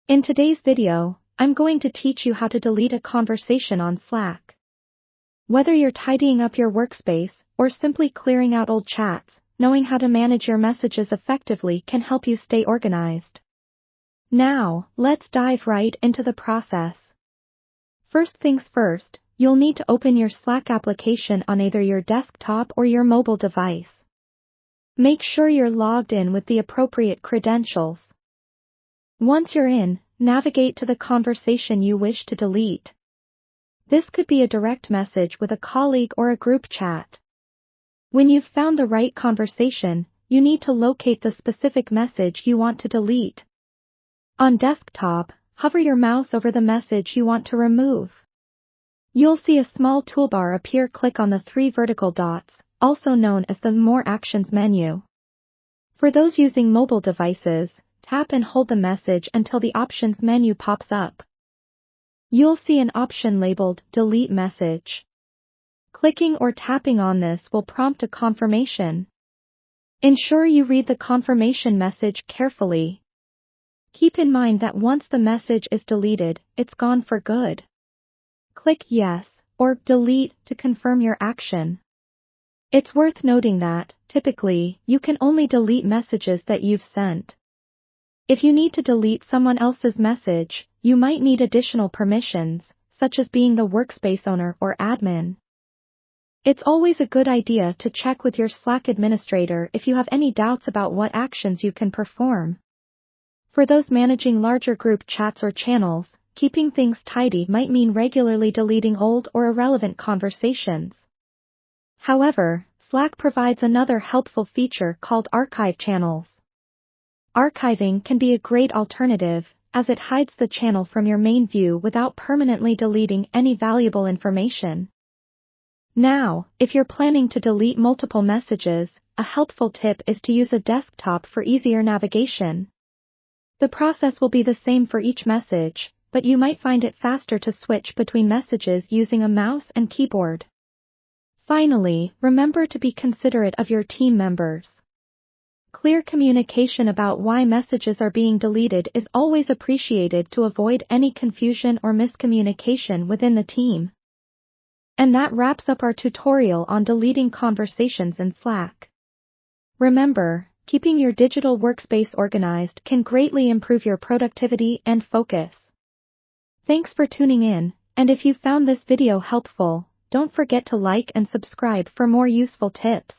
In today's video, I'm going to teach you how to delete a conversation on Slack. Whether you're tidying up your workspace or simply clearing out old chats, knowing how to manage your messages effectively can help you stay organized. Now, let's dive right into the process. First things first, you'll need to open your Slack application on either your desktop or your mobile device. Make sure you're logged in with the appropriate credentials. Once you're in, navigate to the conversation you wish to delete. This could be a direct message with a colleague or a group chat. When you've found the right conversation, you need to locate the specific message you want to delete. On desktop, hover your mouse over the message you want to remove. You'll see a small toolbar appear. Click on the three vertical dots, also known as the More Actions menu. For those using mobile devices, tap and hold the message until the Options menu pops up. You'll see an option labeled Delete Message. Clicking or tapping on this will prompt a confirmation. Ensure you read the confirmation message carefully. Keep in mind that once the message is deleted, it's gone for good. Click Yes or Delete to confirm your action. It's worth noting that, typically, you can only delete messages that you've sent. If you need to delete someone else's message, you might need additional permissions, such as being the workspace owner or admin. It's always a good idea to check with your Slack administrator if you have any doubts about what actions you can perform. For those managing larger group chats or channels, keeping things tidy might mean regularly deleting old or irrelevant conversations. However, Slack provides another helpful feature called Archive Channels. Archiving can be a great alternative, as it hides the channel from your main view without permanently deleting any valuable information. Now, if you're planning to delete multiple messages, a helpful tip is to use a desktop for easier navigation. The process will be the same for each message, but you might find it faster to switch between messages using a mouse and keyboard. Finally, remember to be considerate of your team members. Clear communication about why messages are being deleted is always appreciated to avoid any confusion or miscommunication within the team. And that wraps up our tutorial on deleting conversations in Slack. Remember, keeping your digital workspace organized can greatly improve your productivity and focus. Thanks for tuning in, and if you found this video helpful, don't forget to like and subscribe for more useful tips.